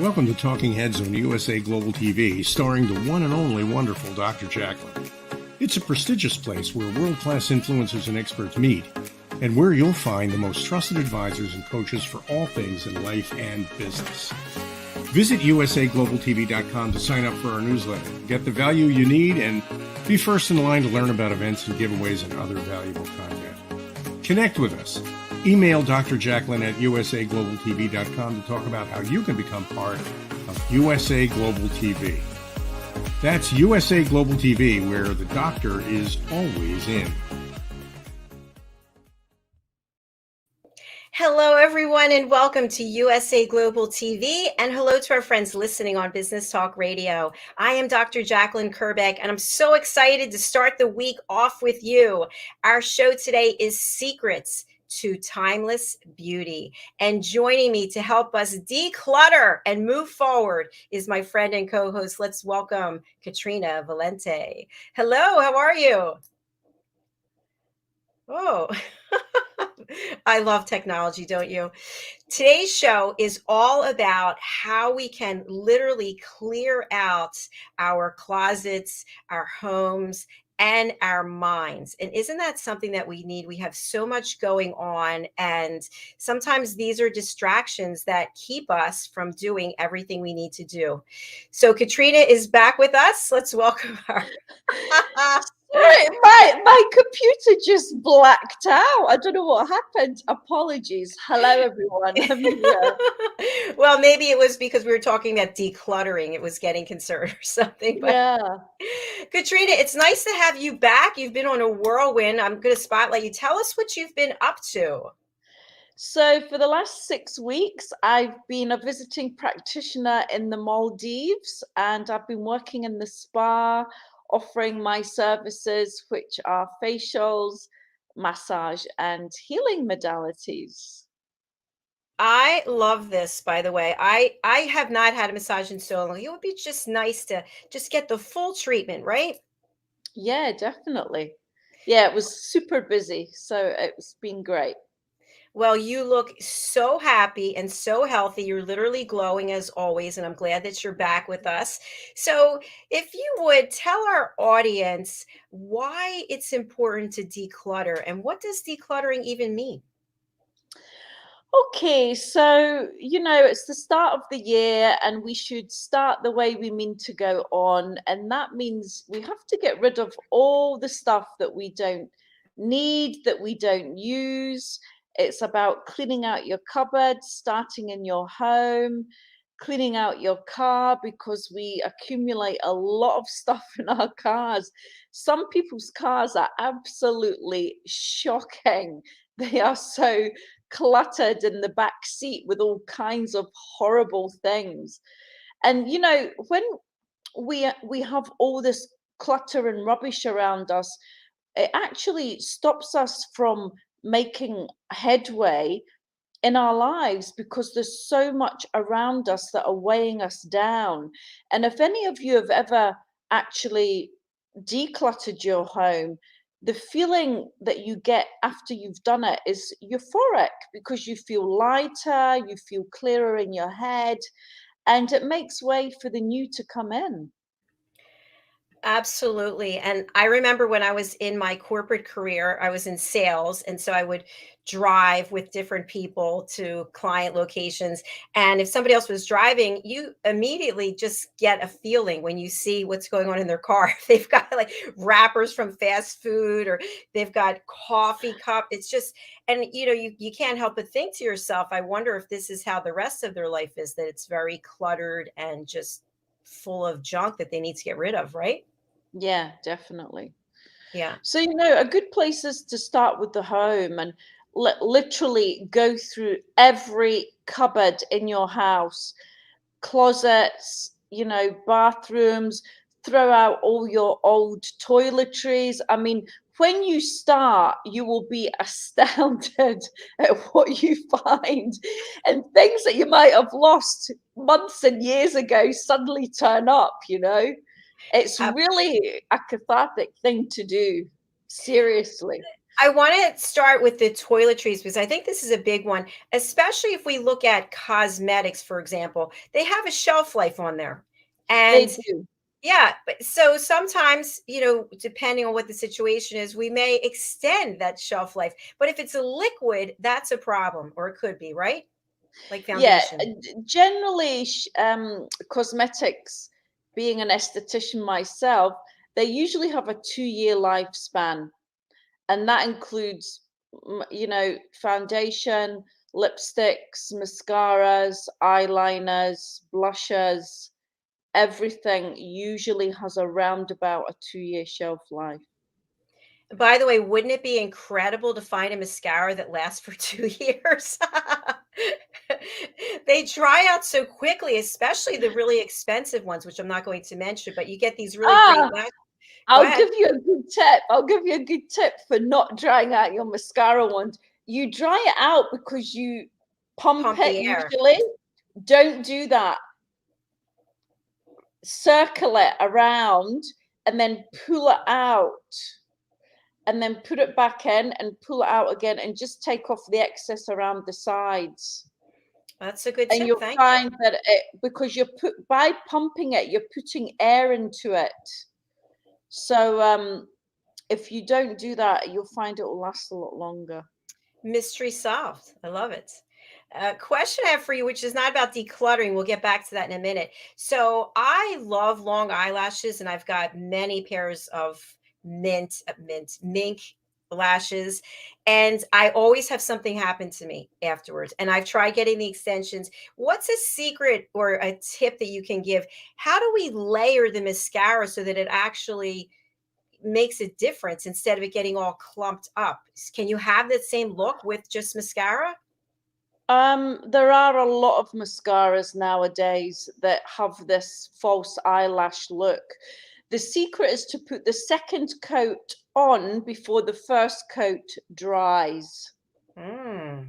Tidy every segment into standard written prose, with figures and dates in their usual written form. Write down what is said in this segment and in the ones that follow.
Welcome to Talking Heads on USA Global TV, starring the one and only wonderful Dr. Jacalyn. It's a prestigious place where world-class influencers and experts meet, and where you'll find the most trusted advisors and coaches for all things in life and business. Visit usaglobaltv.com to sign up for our newsletter, get the value you need, and be first in line to learn about events and giveaways and other valuable content. Connect with us. Email Dr. Jacalyn at usaglobaltv.com to talk about how you can become part of USA Global TV. That's USA Global TV, where the doctor is always in. Hello, everyone, and welcome to USA Global TV, and hello to our friends listening on Business Talk Radio. I am Dr. Jacalyn Kerbeck, and I'm so excited to start the week off with you. Our show today is Secrets to Timeless Beauty. And joining me to help us declutter and move forward is my friend and co-host. Let's welcome Katrina Valente. Hello, how are you? Oh, I love technology, don't you? Today's show is all about how we can literally clear out our closets, our homes, and our minds. And isn't that something that we need? We have so much going on, and sometimes these are distractions that keep us from doing everything we need to do. So Katrina is back with us. Let's welcome her. My computer just blacked out. I don't know what happened. Apologies. Hello, everyone. I'm here. Well, maybe it was because we were talking about decluttering. It was getting concerned or something. But Yeah. Katrina, it's nice to have you back. You've been on a whirlwind. I'm going to spotlight you. Tell us what you've been up to. So for the last 6 weeks, I've been a visiting practitioner in the Maldives, and I've been working in the spa, offering my services, which are facials, massage, and healing modalities. I love this, by the way. I have not had a massage in so long. It would be just nice to just get the full treatment, right? Yeah, definitely. Yeah, it was super busy, so it's been great. Well, you look so happy and so healthy. You're literally glowing as always, and I'm glad that you're back with us. So, if you would tell our audience why it's important to declutter and what does decluttering even mean? Okay, so it's the start of the year, and we should start the way we mean to go on. And that means we have to get rid of all the stuff that we don't need, that we don't use. It's about cleaning out your cupboard, starting in your home, cleaning out your car, because we accumulate a lot of stuff in our cars. Some people's cars are absolutely shocking. They are so cluttered in the back seat with all kinds of horrible things. And when we have all this clutter and rubbish around us, it actually stops us from making headway in our lives, because there's so much around us that are weighing us down. And if any of you have ever actually decluttered your home, the feeling that you get after you've done it is euphoric, because you feel lighter, you feel clearer in your head, and it makes way for the new to come in. Absolutely. And I remember when I was in my corporate career, I was in sales. And so I would drive with different people to client locations. And if somebody else was driving, you immediately just get a feeling when you see what's going on in their car. If they've got like wrappers from fast food, or they've got coffee cup. It's just, and you can't help but think to yourself, I wonder if this is how the rest of their life is, that it's very cluttered and just full of junk that they need to get rid of, right? Yeah, definitely. Yeah. So, a good place is to start with the home and literally go through every cupboard in your house, closets, bathrooms, throw out all your old toiletries. I mean, when you start, you will be astounded at what you find, and things that you might have lost months and years ago suddenly turn up. It's Ab- really a cathartic thing to do. Seriously. I want to start with the toiletries because I think this is a big one, especially if we look at cosmetics, for example. They have a shelf life on there. They And do. yeah, but so sometimes, depending on what the situation is, we may extend that shelf life. But if it's a liquid, that's a problem, or it could be, right? Like Yeah, foundation. generally, cosmetics, being an esthetician myself, they usually have a 2-year lifespan, and that includes, foundation, lipsticks, mascaras, eyeliners, blushes. Everything usually has around about a 2-year shelf life. By the way, wouldn't it be incredible to find a mascara that lasts for 2 years? They dry out so quickly, especially the really expensive ones, which I'm not going to mention, but you get these really great Ah, lash. Go I'll ahead. give you a good tip. I'll give you a good tip for not drying out your mascara ones. You dry it out because you pump Pump it the air. usually. Don't do that. Circle it around and then pull it out and then put it back in and pull it out again and just take off the excess around the sides. That's a good And tip, you'll thank you. find that because by pumping it, you're putting air into it. So if you don't do that, you'll find it will last a lot longer. Mystery solved. I love it. Question I have for you, which is not about decluttering. We'll get back to that in a minute. So I love long eyelashes, and I've got many pairs of mink lashes, and I always have something happen to me afterwards. And I've tried getting the extensions. What's a secret or a tip that you can give? How do we layer the mascara so that it actually makes a difference instead of it getting all clumped up? Can you have that same look with just mascara? There are a lot of mascaras nowadays that have this false eyelash look. The secret is to put the second coat on before the first coat dries. Mm.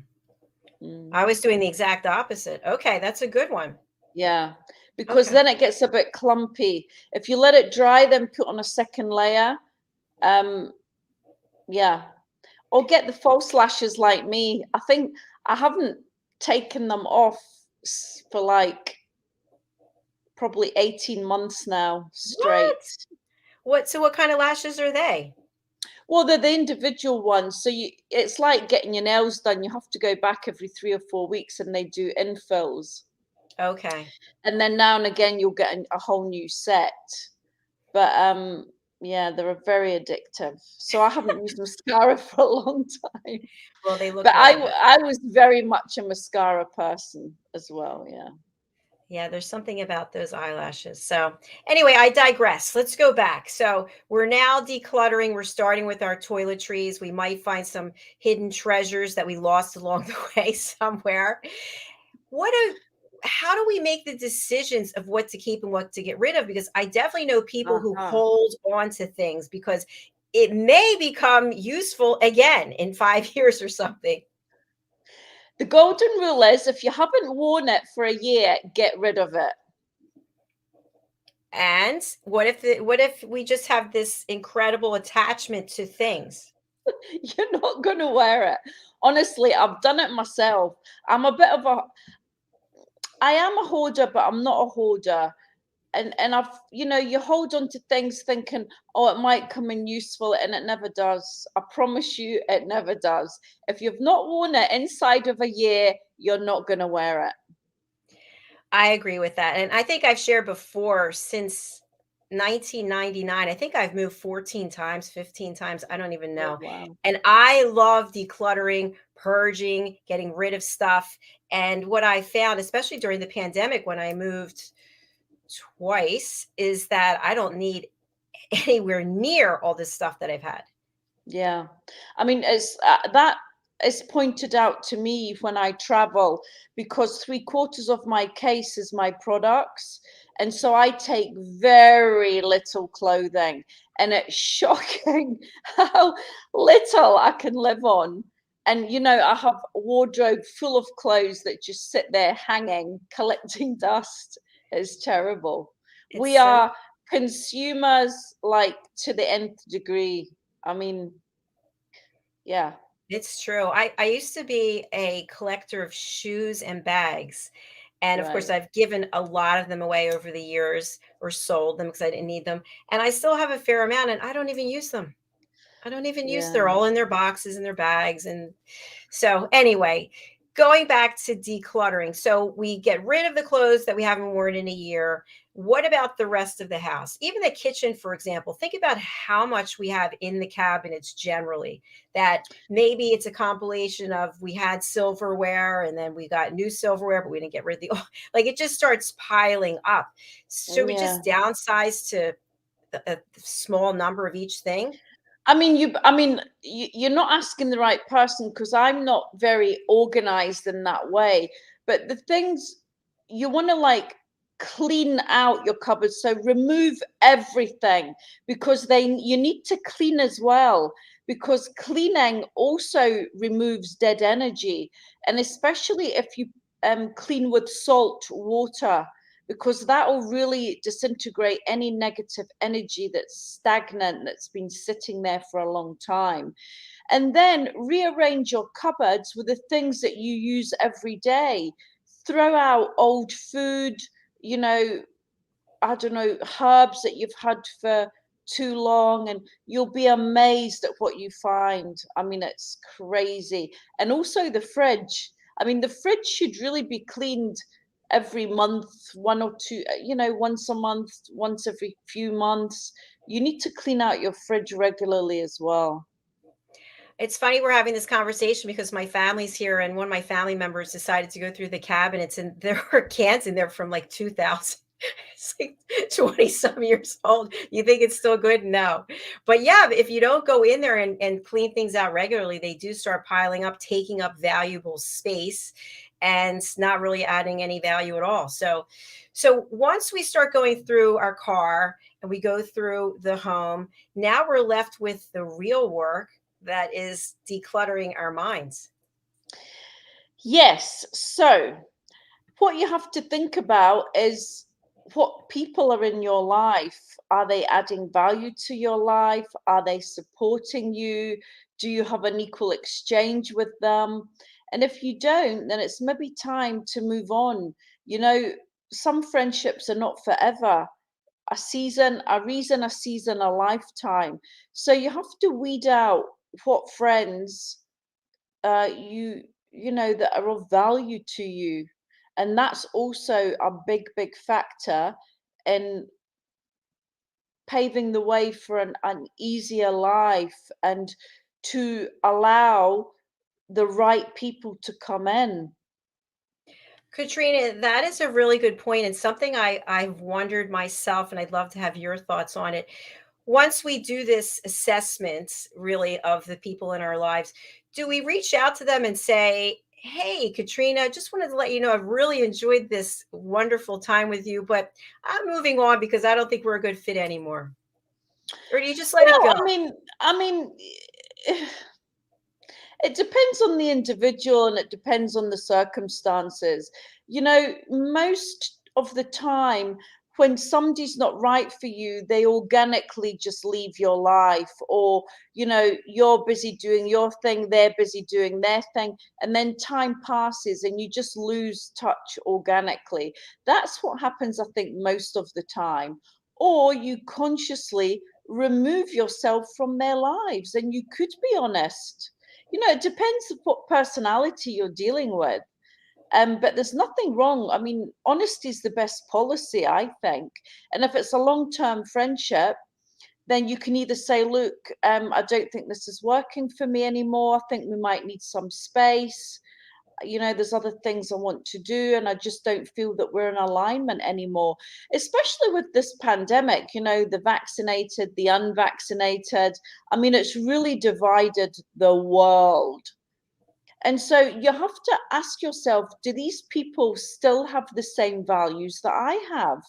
Mm, I was doing the exact opposite. Okay, that's a good one. yeah, because Okay. then it gets a bit clumpy. If you let it dry, then put on a second layer. Um, yeah, or get the false lashes like me. I think I haven't taken them off for like probably 18 months now straight. What? What kind of lashes are they? Well, they're the individual ones. So it's like getting your nails done. You have to go back every 3 or 4 weeks and they do infills. Okay. And then now and again you'll get a whole new set. But yeah, they're very addictive. So I haven't used mascara for a long time. Well, they look But really good. I was very much a mascara person as well, yeah. Yeah, there's something about those eyelashes. So, anyway, I digress. Let's go back. So, we're now decluttering. We're starting with our toiletries. We might find some hidden treasures that we lost along the way somewhere. What do How do we make the decisions of what to keep and what to get rid of? Because I definitely know people who Uh-huh. hold on to things because it may become useful again in 5 years or something. The golden rule is if you haven't worn it for a year, get rid of it. And what if we just have this incredible attachment to things? You're not going to wear it. Honestly, I've done it myself. I'm a bit of a I am a hoarder, but I'm not a hoarder. And I've, you hold on to things thinking, oh, it might come in useful, and it never does. I promise you, it never does. If you've not worn it inside of a year, you're not going to wear it. I agree with that. And I think I've shared before since 1999. I think I've moved 14 times, 15 times. I don't even Oh, know. wow. And I love decluttering, purging, getting rid of stuff. And what I found, especially during the pandemic when I moved twice, is that I don't need anywhere near all this stuff that I've had. Yeah. I mean, that is pointed out to me when I travel because 3/4 of my case is my products. And so I take very little clothing, and it's shocking how little I can live on. And, I have a wardrobe full of clothes that just sit there hanging, collecting dust. It's terrible. It's We so are consumers like to the nth degree. I mean, Yeah, It's true. I used to be a collector of shoes and bags. And of course, right. I've given a lot of them away over the years or sold them because I didn't need them. And I still have a fair amount and I don't even use them. I don't even use they're Yeah. all in their boxes and their bags. And so anyway, going back to decluttering. So we get rid of the clothes that we haven't worn in a year. What about the rest of the house? Even the kitchen, for example. Think about how much we have in the cabinets generally. That maybe it's a compilation of we had silverware and then we got new silverware, but we didn't get rid of the old. Like it just starts piling up. Should we Yeah. just downsize to a small number of each thing? You're not asking the right person, because I'm not very organized in that way. But the things you want to like clean out your cupboard, so remove everything, because you need to clean as well, because cleaning also removes dead energy, and especially if you clean with salt water, because that will really disintegrate any negative energy that's stagnant, that's been sitting there for a long time. And then rearrange your cupboards with the things that you use every day. Throw out old food, you know, I don't know, herbs that you've had for too long, and you'll be amazed at what you find. I mean, it's crazy. And also the fridge. I mean, the fridge should really be cleaned every month, one or two, once a month, once every few months. You need to clean out your fridge regularly as well. It's funny we're having this conversation because my family's here and one of my family members decided to go through the cabinets and there were cans in there from like 2000. It's like 20 some years old. You think it's still good? No. But yeah, if you don't go in there and clean things out regularly, they do start piling up, taking up valuable space and not really adding any value at all. So once we start going through our car and we go through the home, now we're left with the real work that is decluttering our minds. Yes. So what you have to think about is what people are in your life. Are they adding value to your life? Are they supporting you? Do you have an equal exchange with them? And if you don't, then it's maybe time to move on. You know, some friendships are not forever. A season, a reason, a season, a lifetime. So you have to weed out what friends that are of value to you, and that's also a big factor in paving the way for an easier life, and to allow the right people to come in. Katrina, that is a really good point and something I've wondered myself, and I'd love to have your thoughts on it. Once we do this assessment, really, of the people in our lives, do we reach out to them and say, "Hey, Katrina, just wanted to let you know I've really enjoyed this wonderful time with you, but I'm moving on because I don't think we're a good fit anymore." Or do you just let it Well, go? I mean, it depends on the individual, and it depends on the circumstances. Most of the time, when somebody's not right for you, they organically just leave your life, or you're busy doing your thing, they're busy doing their thing, and then time passes and you just lose touch organically. That's what happens, I think, most of the time. Or you consciously remove yourself from their lives, and you could be honest. It depends on what personality you're dealing with. But there's nothing wrong. I mean, honesty is the best policy, I think. And if it's a long-term friendship, then you can either say, look, I don't think this is working for me anymore. I think we might need some space. There's other things I want to do, and I just don't feel that we're in alignment anymore, especially with this pandemic. The vaccinated, the unvaccinated. I mean, it's really divided the world. And so you have to ask yourself, do these people still have the same values that I have?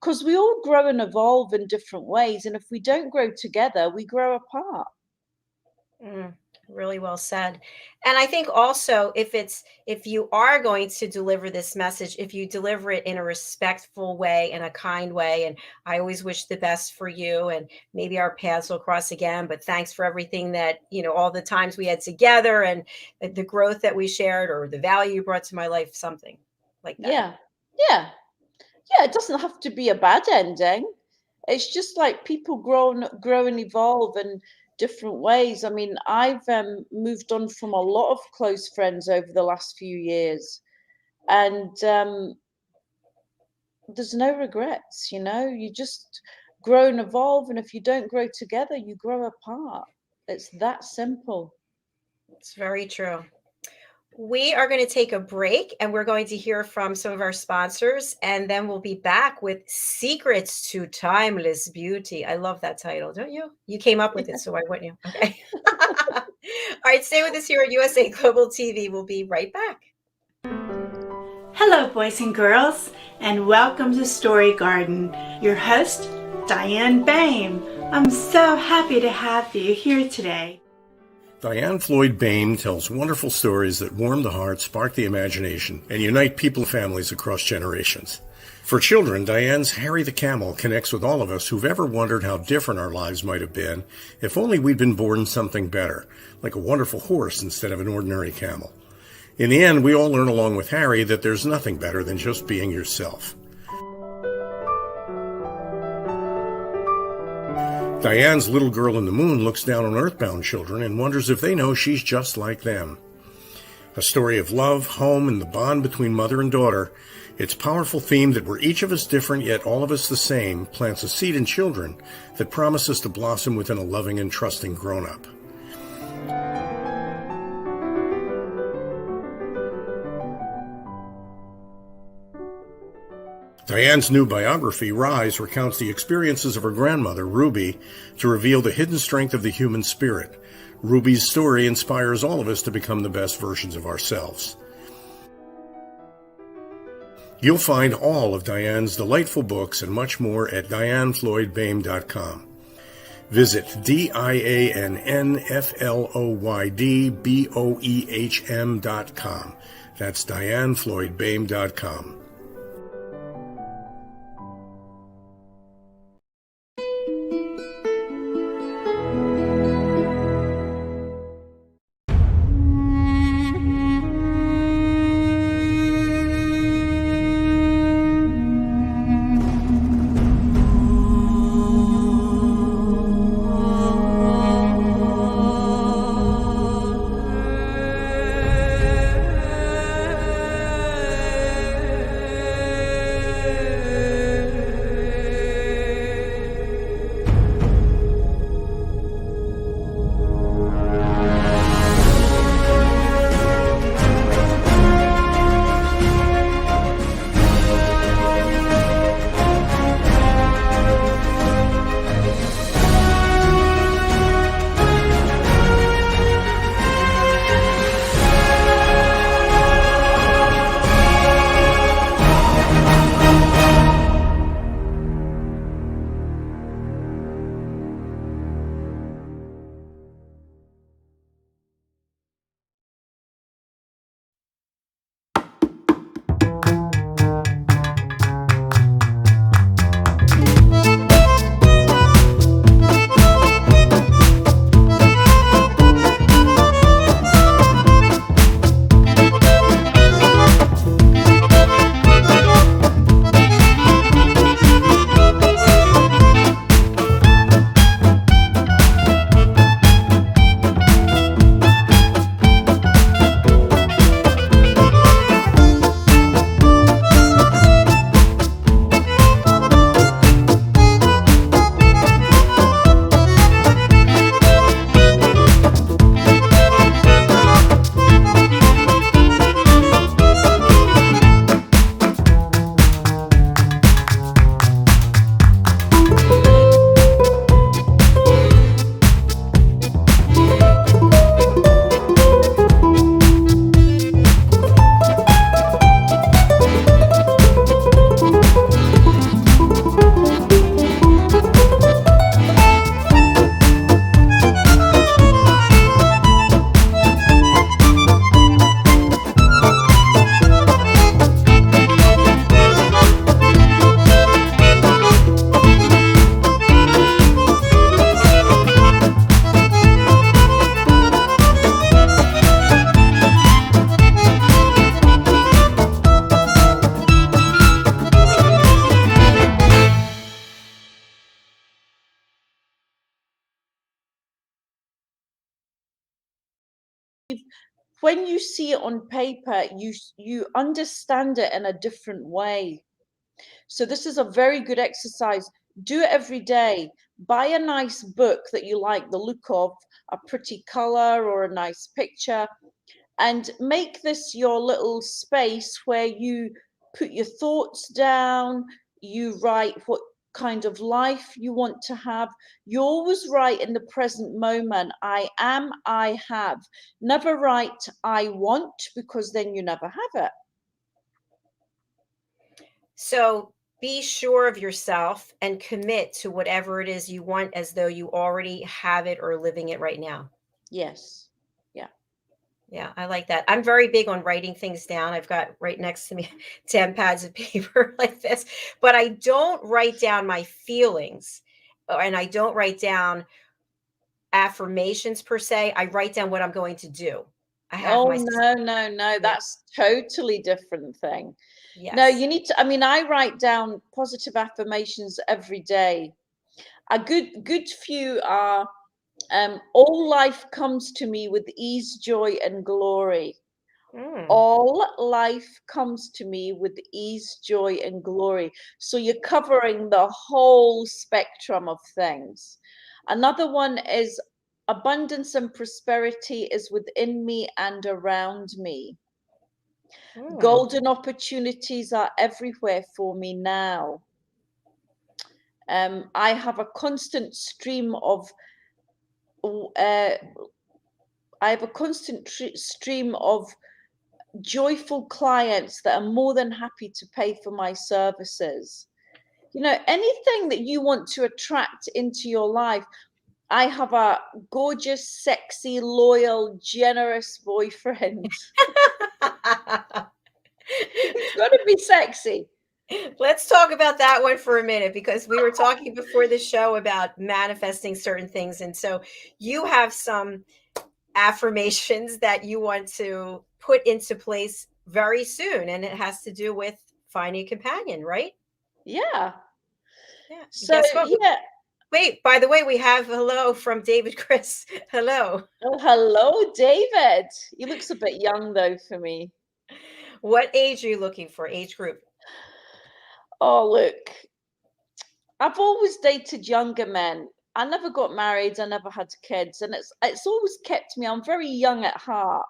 Because we all grow and evolve in different ways, and if we don't grow together, we grow apart. Mm. Really well said. And I think also if you are going to deliver this message, if you deliver it in a respectful way, in a kind way, and I always wish the best for you, and maybe our paths will cross again, but thanks for everything that, all the times we had together, and the growth that we shared, or the value you brought to my life, something like that. Yeah. Yeah. Yeah, it doesn't have to be a bad ending. It's just like people grow and evolve in different ways. I mean, I've moved on from a lot of close friends over the last few years, and there's no regrets. You just grow and evolve, and if you don't grow together, you grow apart. It's that simple. It's very true. We are going to take a break, and we're going to hear from some of our sponsors, and then we'll be back with Secrets to Timeless Beauty. I love that title, don't you? You came up with it, so why wouldn't you? Okay. All right, stay with us here at USA Global TV. We'll be right back. Hello, boys and girls, and welcome to Story Garden. Your host, Diane Boehm. I'm so happy to have you here today. Diane Floyd Boehm tells wonderful stories that warm the heart, spark the imagination, and unite people and families across generations. For children, Diane's Harry the Camel connects with all of us who've ever wondered how different our lives might have been if only we'd been born something better, like a wonderful horse instead of an ordinary camel. In the end, we all learn along with Harry that there's nothing better than just being yourself. Diane's Little Girl in the Moon looks down on earthbound children and wonders if they know she's just like them. A story of love, home, and the bond between mother and daughter, its powerful theme that we're each of us different yet all of us the same plants a seed in children that promises to blossom within a loving and trusting grown-up. Diane's new biography, Rise, recounts the experiences of her grandmother, Ruby, to reveal the hidden strength of the human spirit. Ruby's story inspires all of us to become the best versions of ourselves. You'll find all of Diane's delightful books and much more at DianeFloydBoehm.com. Visit DianeFloydBoehm.com. That's DianeFloydBoehm.com. when you see it on paper, you understand it in a different way. So this is a very good exercise. Do it every day. Buy a nice book that you like the look of, a pretty color or a nice picture, and make this your little space where you put your thoughts down, you write what kind of life you want to have. You always write in the present moment, I am, I have. Never write I want, because then you never have it. So be sure of yourself and commit to whatever it is you want as though you already have it or living it right now. Yes. Yeah. Yeah, I like that. I'm very big on writing things down. I've got right next to me 10 pads of paper like this, but I don't write down my feelings, and I don't write down affirmations per se. I write down what I'm going to do. I have Oh, my, no. yeah, That's totally different thing. No, yes. you need to, I mean, I write down positive affirmations every day. A good few are, all life comes to me with ease, joy, and glory. Mm. All life comes to me with ease, joy, and glory. So you're covering the whole spectrum of things. Another one is abundance and prosperity is within me and around me. Mm. Golden opportunities are everywhere for me now. I have a constant stream of stream of joyful clients that are more than happy to pay for my services. You know, anything that you want to attract into your life. I have a gorgeous, sexy, loyal, generous boyfriend. He's got to be sexy. Let's talk about that one for a minute, because we were talking before the show about manifesting certain things. And so you have some affirmations that you want to put into place very soon. And it has to do with finding a companion, right? Yeah. Yeah. So, Guess what? yeah. Wait, by the way, we have hello from David Chris. Hello. Oh, hello, David. He looks a bit young, though, for me. What age are you looking for? Age group? Oh, look, I've always dated younger men. I never got married. I never had kids, and it's always kept me. I'm very young at heart,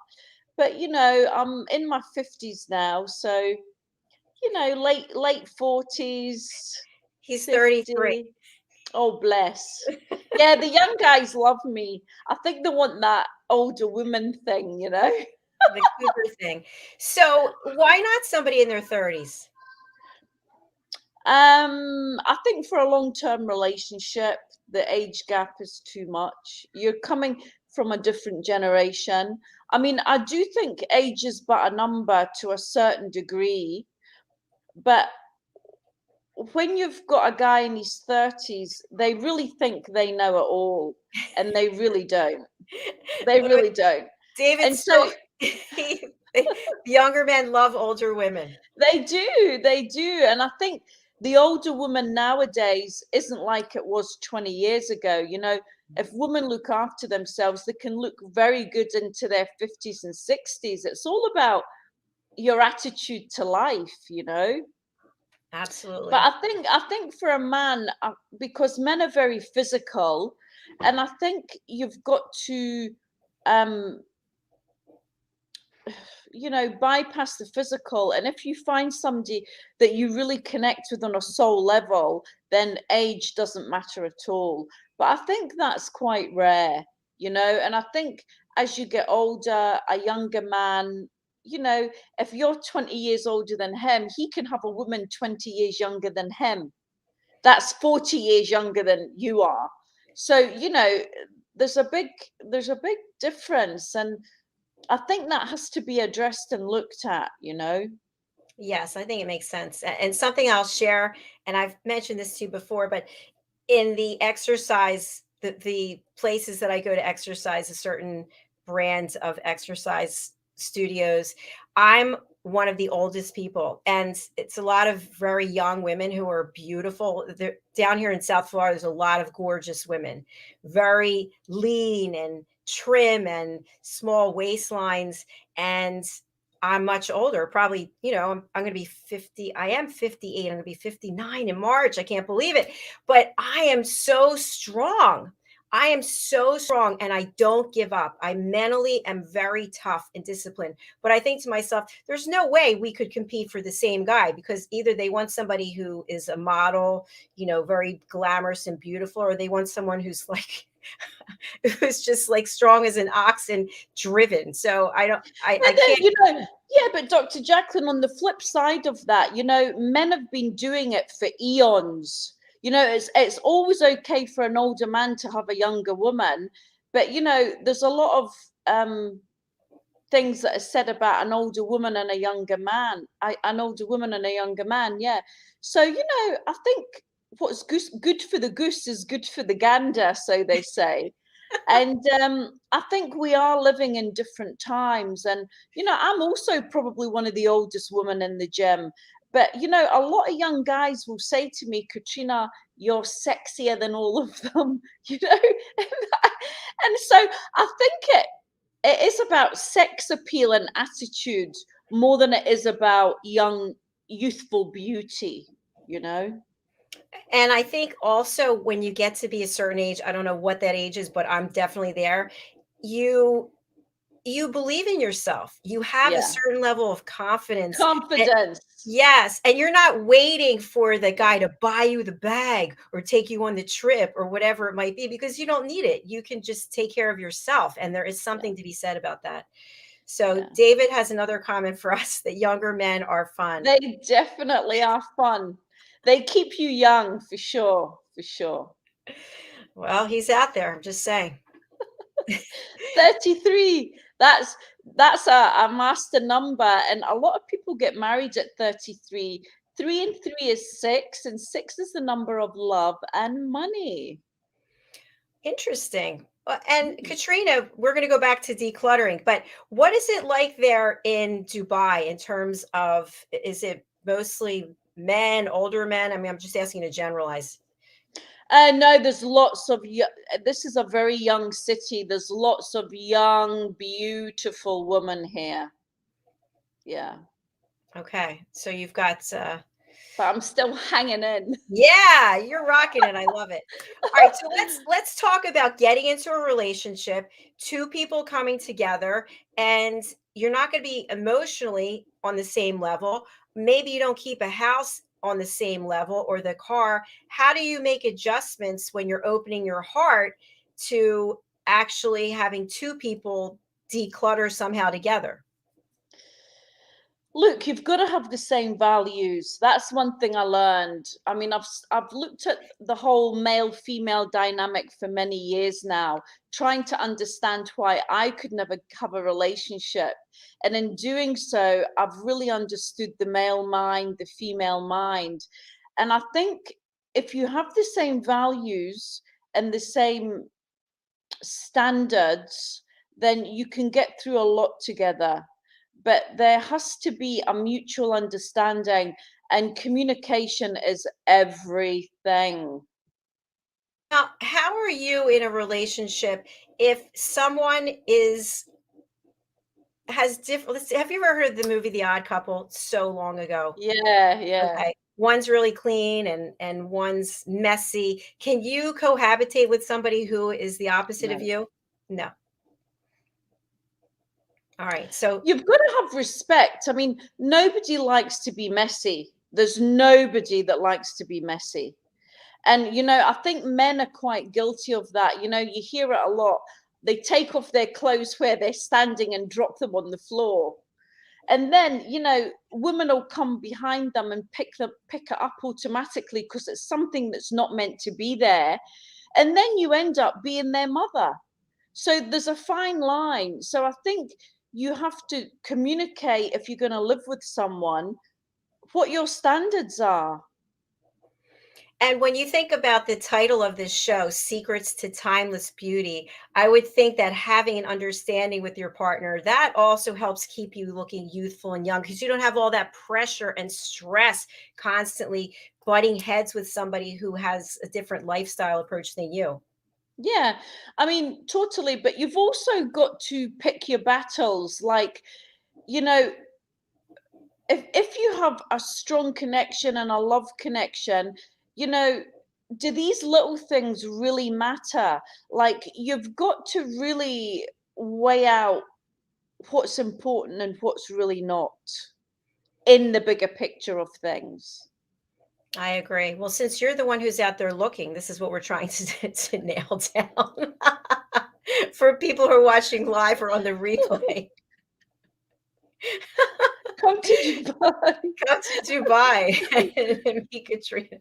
but you know, I'm in my 50s now, so you know, late 40s, He's 33. 50. Oh, bless. Yeah, the young guys love me. I think they want that older woman thing, you know. The cougar thing. So why not somebody in their 30s? I think for a long-term relationship, the age gap is too much. You're coming from a different generation. I mean, I do think age is but a number to a certain degree, but when you've got a guy in his 30s, they really think they know it all, and they really don't. They really don't. David And still, so the younger men love older women. they do. And I think the older woman nowadays isn't like it was 20 years ago. You know, if women look after themselves, they can look very good into their 50s and 60s. It's all about your attitude to life, you know. Absolutely. But I think for a man, because men are very physical, and I think you've got to you know, bypass the physical. And if you find somebody that you really connect with on a soul level, then age doesn't matter at all. But I think that's quite rare, you know. And I think as you get older, a younger man, you know, if you're 20 years older than him, he can have a woman 20 years younger than him. That's 40 years younger than you are. So, you know, there's a big difference. And I think that has to be addressed and looked at, you know? Yes, I think it makes sense. And something I'll share, and I've mentioned this to you before, but in the exercise, the places that I go to exercise, a certain brands of exercise studios, I'm one of the oldest people, and it's a lot of very young women who are beautiful. Down here in South Florida, there's a lot of gorgeous women, very lean and trim and small waistlines, and I'm much older, probably, I'm going to be 50. I am 58. I'm going to be 59 in March. I can't believe it. But I am so strong. I am so strong and I don't give up. I mentally am very tough and disciplined. But I think to myself, there's no way we could compete for the same guy, because either they want somebody who is a model, very glamorous and beautiful, or they want someone who's like, who's just like strong as an ox and driven. So I And then, can't. yeah, but Dr. Jacalyn, on the flip side of that, men have been doing it for eons. It's always okay for an older man to have a younger woman, but there's a lot of things that are said about an older woman and a younger man. An older woman and a younger man, yeah. So I think what's good for the goose is good for the gander, so they say. And I think we are living in different times. And, I'm also probably one of the oldest women in the gym. But, a lot of young guys will say to me, Katrina, you're sexier than all of them, and so I think it is about sex appeal and attitude more than it is about young, youthful beauty, And I think also when you get to be a certain age, I don't know what that age is, but I'm definitely there. You you believe in yourself. You have a Yeah. certain level of confidence. Confidence. Yes, and you're not waiting for the guy to buy you the bag or take you on the trip or whatever it might be, because you don't need it. You can just take care of yourself, and there is something to be said about that. So Yeah. David has another comment for us, that younger men are fun. They definitely are fun. They keep you young, for sure, for sure. Well, he's out there, I'm just saying. 33. That's a master number, and a lot of people get married at 33. 3 and 3 is 6, and 6 is the number of love and money. Interesting. And Katrina, we're going to go back to decluttering, but what is it like there in Dubai in terms of, is it mostly men, older men? I mean, I'm just asking to generalize. No, there's lots of, this is a very young city. There's lots of young, beautiful women here. Yeah. Okay. So you've got, But I'm still hanging in. yeah, you're rocking it. I love it. All right, so let's talk about getting into a relationship, two people coming together, and you're not going to be emotionally on the same level. Maybe you don't keep a house on the same level, or the car. How do you make adjustments when you're opening your heart to actually having two people declutter somehow together? Look, you've got to have the same values. That's one thing I learned. I mean, I've looked at the whole male female dynamic for many years now, trying to understand why I could never have a relationship. And in doing so, I've really understood the male mind, the female mind. And I think if you have the same values and the same standards, then you can get through a lot together. But there has to be a mutual understanding, and communication is everything. Now, how are you in a relationship if someone has different, have you ever heard the movie The Odd Couple? So long ago. Yeah, yeah. Okay. One's really clean and one's messy. Can you cohabitate with somebody who is the opposite of No. you? No. All right. So You've got to have respect. I mean, nobody likes to be messy. There's nobody that likes to be messy. And, I think men are quite guilty of that. You hear it a lot. They take off their clothes where they're standing and drop them on the floor. And then, women will come behind them and pick it up automatically because it's something that's not meant to be there. And then you end up being their mother. So there's a fine line. So I think you have to communicate, if you're going to live with someone, what your standards are. and when you think about the title of this show, Secrets to Timeless Beauty, I would think that having an understanding with your partner, that also helps keep you looking youthful and young, because you don't have all that pressure and stress constantly butting heads with somebody who has a different lifestyle approach than you. Yeah, I mean, totally. But you've also got to pick your battles. Like, you know, if you have a strong connection and a love connection, you know, do these little things really matter? Like, you've got to really weigh out what's important and what's really not in the bigger picture of things. I agree. Well, since you're the one who's out there looking, this is what we're trying to nail down for people who are watching live or on the replay. Come to Dubai. Come to Dubai and meet Katrina.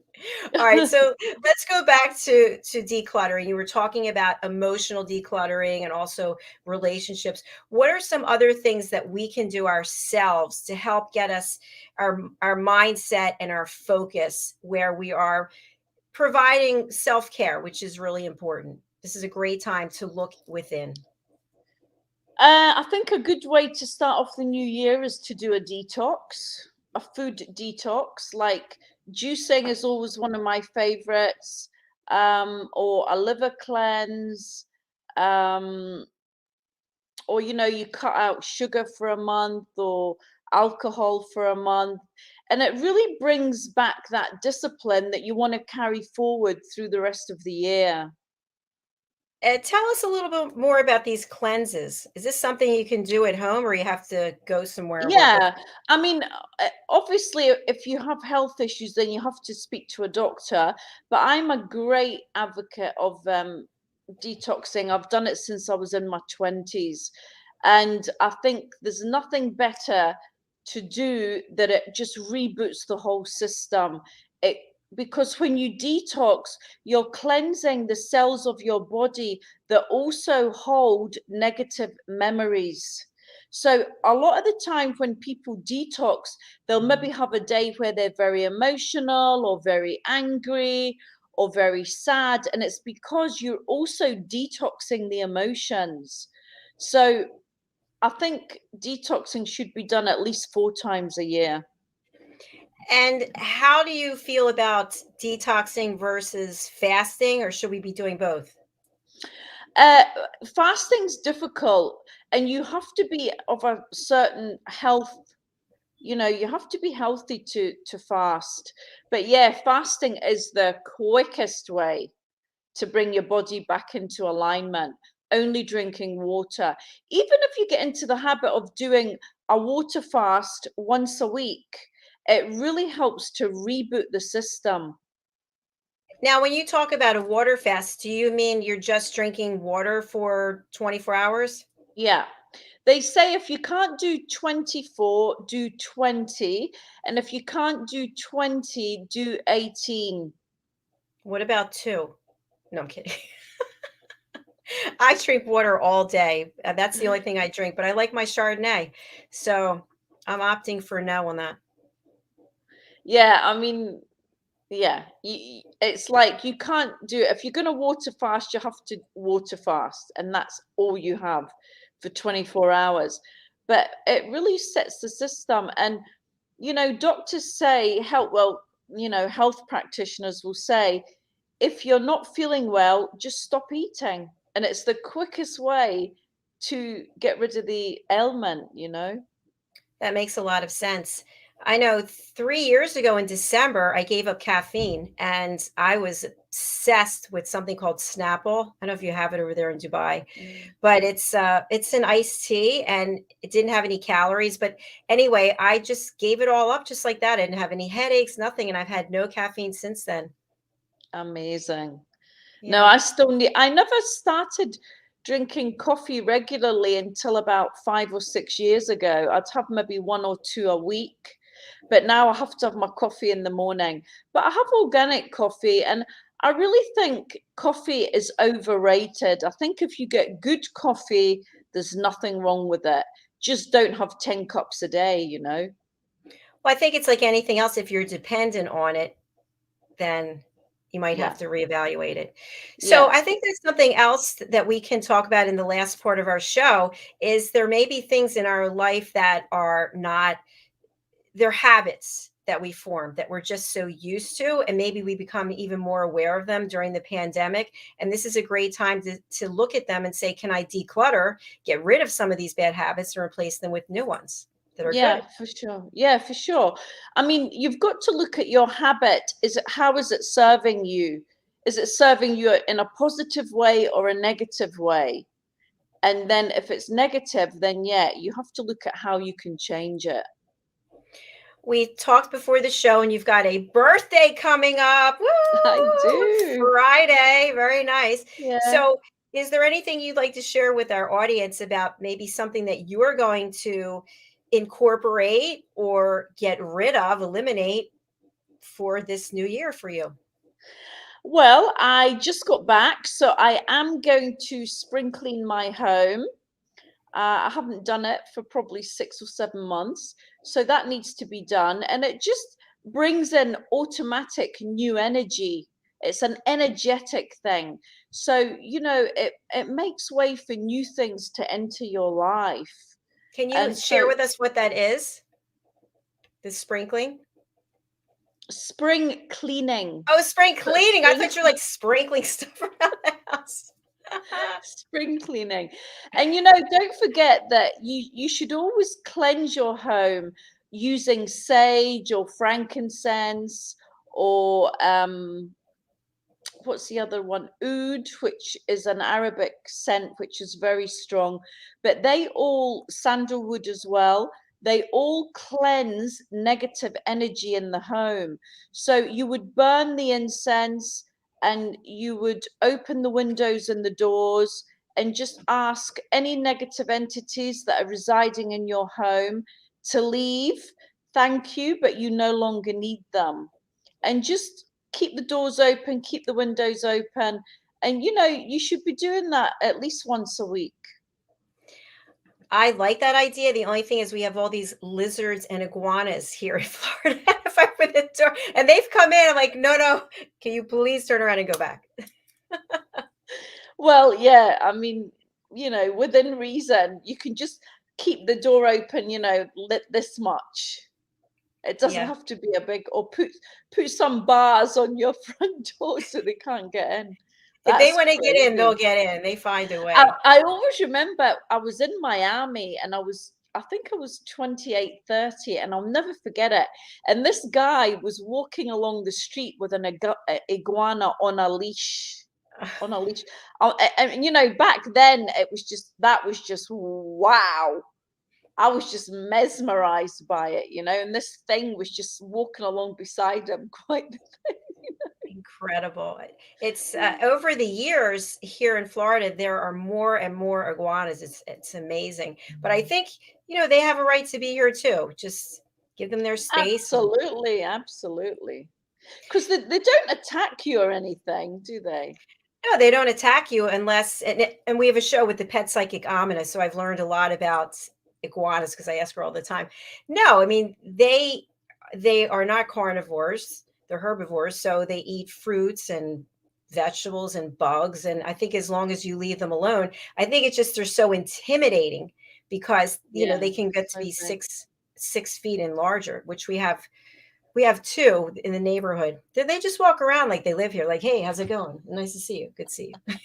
All right, so let's go back to decluttering. You were talking about emotional decluttering and also relationships. What are some other things that we can do ourselves to help get us our mindset and our focus where we are providing self-care, which is really important? This is a great time to look within. I think a good way to start off the new year is to do a detox, a food detox. Like juicing is always one of my favorites, or a liver cleanse, um, or you cut out sugar for a month or alcohol for a month. And it really brings back that discipline that you want to carry forward through the rest of the year. Tell us a little bit more about these cleanses. Is this something you can do at home or you have to go somewhere where Yeah, I mean, obviously, if you have health issues, then you have to speak to a doctor. But I'm a great advocate of detoxing. I've done it since I was in my 20s. And I think there's nothing better to do that it just reboots the whole system. It Because when you detox, you're cleansing the cells of your body that also hold negative memories. So a lot of the time when people detox, they'll maybe have a day where they're very emotional or very angry or very sad. And it's because you're also detoxing the emotions. So I think detoxing should be done at least 4 times a year. and how do you feel about detoxing versus fasting, or should we be doing both? Uh, Fasting's difficult, and you have to be of a certain health. You have to be healthy to fast. But yeah, fasting is the quickest way to bring your body back into alignment, only drinking water. Even if you get into the habit of doing a water fast once a week, it really helps to reboot the system. Now, when you talk about a water fast, do you mean you're just drinking water for 24 hours? Yeah. They say if you can't do 24, do 20. And if you can't do 20, do 18. What about two? No, I'm kidding. I drink water all day. That's the only thing I drink, but I like my Chardonnay. So I'm opting for no on that. Yeah, I mean, yeah, it's like you can't do it. If you're going to water fast, you have to water fast, and that's all you have for 24 hours. But it really sets the system. And, doctors say, health practitioners will say, if you're not feeling well, just stop eating. And it's the quickest way to get rid of the ailment. That makes a lot of sense. I know 3 years ago in December, I gave up caffeine and I was obsessed with something called Snapple. I don't know if you have it over there in Dubai, Mm. but it's an iced tea and it didn't have any calories. But anyway, I just gave it all up just like that. I didn't have any headaches, nothing, and I've had no caffeine since then. Amazing. No, Yeah. I never started drinking coffee regularly until about 5 or 6 years ago. I'd have maybe one or two a week, but now I have to have my coffee in the morning. But I have organic coffee, and I really think coffee is overrated. I think if you get good coffee, there's nothing wrong with it. Just don't have 10 cups a day. Well, I think it's like anything else. If you're dependent on it, then you might have Yeah. to reevaluate it. So Yeah. I think there's something else that we can talk about in the last part of our show is there may be things in our life that are not they're habits that we form that we're just so used to, and maybe we become even more aware of them during the pandemic. And this is a great time to look at them and say, can I declutter, get rid of some of these bad habits and replace them with new ones that are Yeah, good? for sure. Yeah, for sure. I mean, you've got to look at your habit. How is it serving you? Is it serving you in a positive way or a negative way? And then if it's negative, then yeah, you have to look at how you can change it. We talked before the show, and you've got a birthday coming up. I Woo! do. Friday. Very nice. Yeah. So, is there anything you'd like to share with our audience about maybe something that you're going to incorporate or get rid of, eliminate for this new year for you? Well, I just got back, so I am going to spring clean my home. I haven't done it for probably 6 or 7 months, so that needs to be done. And it just brings in automatic new energy. It's an energetic thing. So, it makes way for new things to enter your life. Can you And share so, with us what that is? The sprinkling? spring cleaning. Oh, spring But cleaning. I spring thought you were like sprinkling stuff around the house. spring cleaning. And don't forget that you should always cleanse your home using sage or frankincense or what's the other one? Oud, which is an Arabic scent which is very strong. But sandalwood as well, they all cleanse negative energy in the home. So you would burn the incense and you would open the windows and the doors and just ask any negative entities that are residing in your home to leave. Thank you, but you no longer need them. And just keep the doors open, keep the windows open. And you should be doing that at least once a week. I like that idea. The only thing is we have all these lizards and iguanas here in Florida. If I open the door and they've come in, I'm like, no, no, can you please turn around and go back? Well, yeah, I mean, within reason, you can just keep the door open, lit this much. It doesn't Yeah. have to be a big, or put some bars on your front door so they can't get in. If they That's want to get in, they'll crazy. get in. They find a way. I always remember I was in Miami and I think I was 28, 30, and I'll never forget it. And this guy was walking along the street with an iguana on a leash. On a leash. And back then that was just wow. I was just mesmerized by it, and this thing was just walking along beside him quite. Incredible. It's over the years here in Florida, there are more and more iguanas. It's amazing. But I think, they have a right to be here too. Just give them their space. Absolutely, absolutely. Because they don't attack you or anything, do they? No, they don't attack you unless, and we have a show with the pet psychic Amina, so I've learned a lot about iguanas because I ask her all the time. No, I mean they are not carnivores; they're herbivores, so they eat fruits and vegetables and bugs. And I think as long as you leave them alone, I think it's just they're so intimidating because Yeah, they can get to I be agree. 6 feet and larger, which we have. We have two in the neighborhood. They just walk around like they live here, like, hey, how's it going? Nice to see you. Good to see you.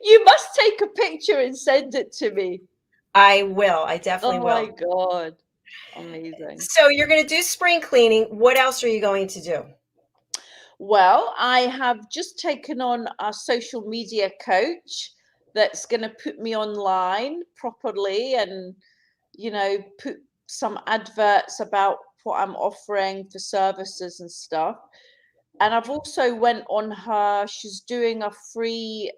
You must take a picture and send it to me. I will. I definitely Oh my will. God. Amazing. So you're going to do spring cleaning. What else are you going to do? Well, I have just taken on a social media coach that's going to put me online properly and, put some adverts about what I'm offering for services and stuff. And I've also went on she's doing a free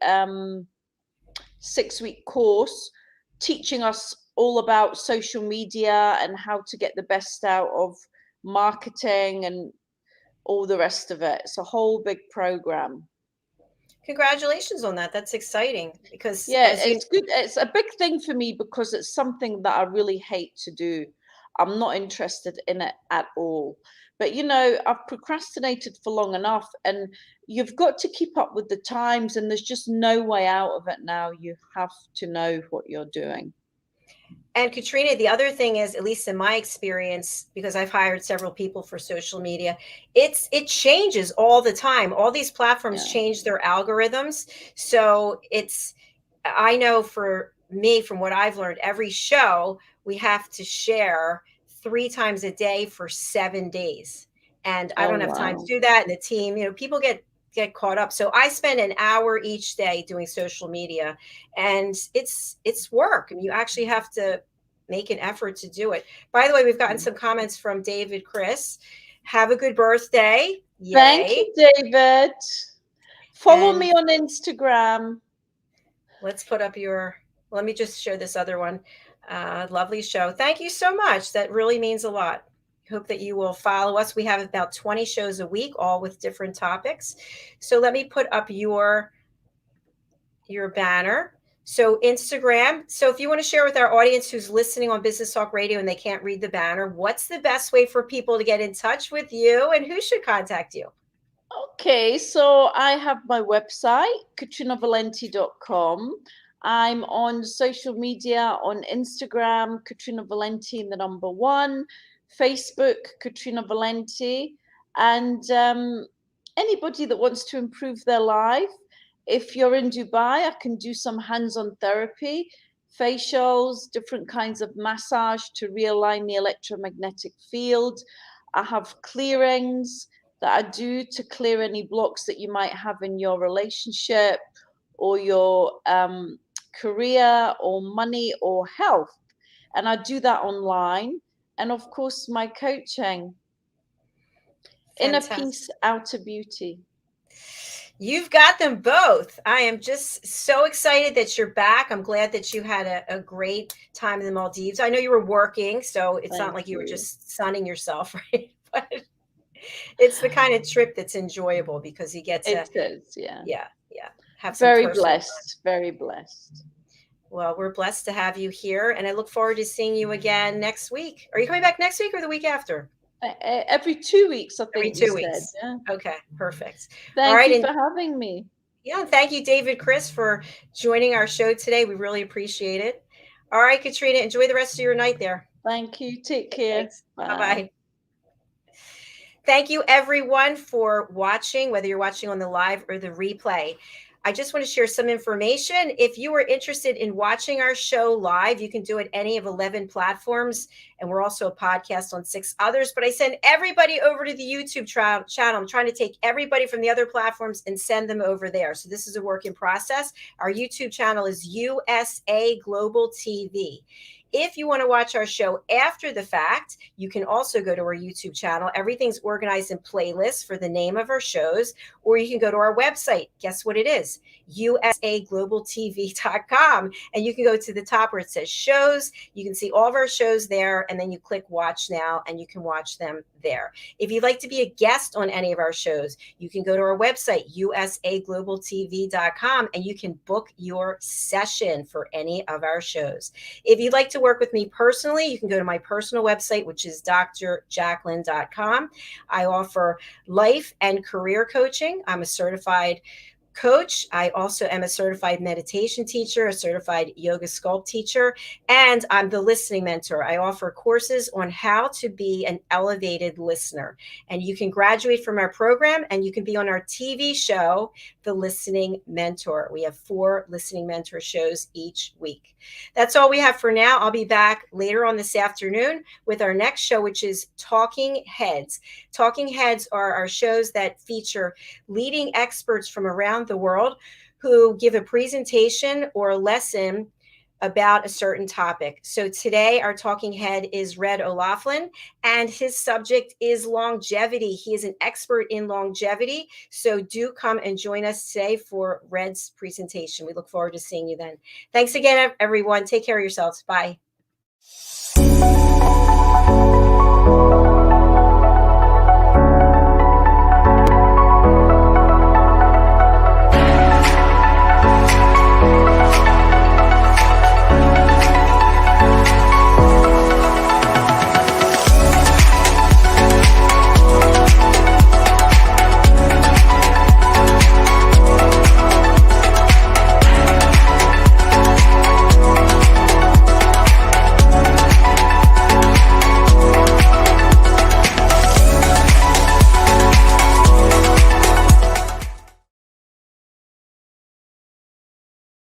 6-week course teaching us all about social media and how to get the best out of marketing and all the rest of it. It's a whole big program. Congratulations on that. That's exciting because Yeah, it's good. It's a big thing for me because it's something that I really hate to do. I'm not interested in it at all. But I've procrastinated for long enough, and you've got to keep up with the times, and there's just no way out of it now. You have to know what you're doing. And Katrina, the other thing is, at least in my experience, because I've hired several people for social media, it changes all the time. All these platforms change their algorithms. So I know for me, from what I've learned, every show we have to share 3 times a day for 7 days. And I don't have time to do that. And the team, people get caught up. So I spend an hour each day doing social media, and it's work. I mean, you actually have to make an effort to do it. By the way, we've gotten some comments from David Chris. Have a good birthday. Yay. Thank you, David. Follow me on Instagram. Let's put up let me just show this other one. Lovely show. Thank you so much. That really means a lot. Hope that you will follow us. We have about 20 shows a week, all with different topics. So let me put up your banner. So Instagram. So if you want to share with our audience who's listening on Business Talk Radio and they can't read the banner, what's the best way for people to get in touch with you, and who should contact you? Okay, so I have my website, katrinavalente.com. I'm on social media, on Instagram, Katrina Valente and the number 1, Facebook, Katrina Valente, and anybody that wants to improve their life. If you're in Dubai, I can do some hands-on therapy, facials, different kinds of massage to realign the electromagnetic field. I have clearings that I do to clear any blocks that you might have in your relationship or your career or money or health. And I do that online. And of course, my coaching. Fantastic. Inner peace, outer beauty. You've got them both. I am just so excited that you're back. I'm glad that you had a great time in the Maldives. I know you were working, so it's not like you were just sunning yourself, right? But it's the kind of trip that's enjoyable because you get to. It is, yeah. Yeah. Have some very blessed, very blessed. Well, we're blessed to have you here, and I look forward to seeing you again next week. Are you coming back next week or the week after? Every 2 weeks, I think. Every 2 weeks. Yeah. Okay, perfect. Thank you for having me. Yeah, thank you, David Chris, for joining our show today. We really appreciate it. All right, Katrina, enjoy the rest of your night there. Thank you. Take care. Thanks. Bye-bye. Thank you, everyone, for watching, whether you're watching on the live or the replay. I just want to share some information. If you are interested in watching our show live, you can do it any of 11 platforms. And we're also a podcast on 6 others. But I send everybody over to the YouTube channel. I'm trying to take everybody from the other platforms and send them over there. So this is a work in process. Our YouTube channel is USA Global TV. If you want to watch our show after the fact, you can also go to our YouTube channel. Everything's organized in playlists for the name of our shows, or you can go to our website. Guess what it is? usaglobaltv.com. And you can go to the top where it says shows. You can see all of our shows there, and then you click watch now, and you can watch them there. If you'd like to be a guest on any of our shows, you can go to our website, usaglobaltv.com, and you can book your session for any of our shows. If you'd like to work with me personally, you can go to my personal website, which is drjacalyn.com. I offer life and career coaching. I'm a certified coach. I also am a certified meditation teacher, a certified yoga sculpt teacher, and I'm the listening mentor. I offer courses on how to be an elevated listener. And you can graduate from our program and you can be on our TV show, The Listening Mentor. We have 4 listening mentor shows each week. That's all we have for now. I'll be back later on this afternoon with our next show, which is Talking Heads. Talking Heads are our shows that feature leading experts from around the world who give a presentation or a lesson about a certain topic. So today our talking head is Red O'Laughlin, and his subject is longevity. He is an expert in longevity. So do come and join us today for Red's presentation. We look forward to seeing you then. Thanks again, everyone. Take care of yourselves. Bye.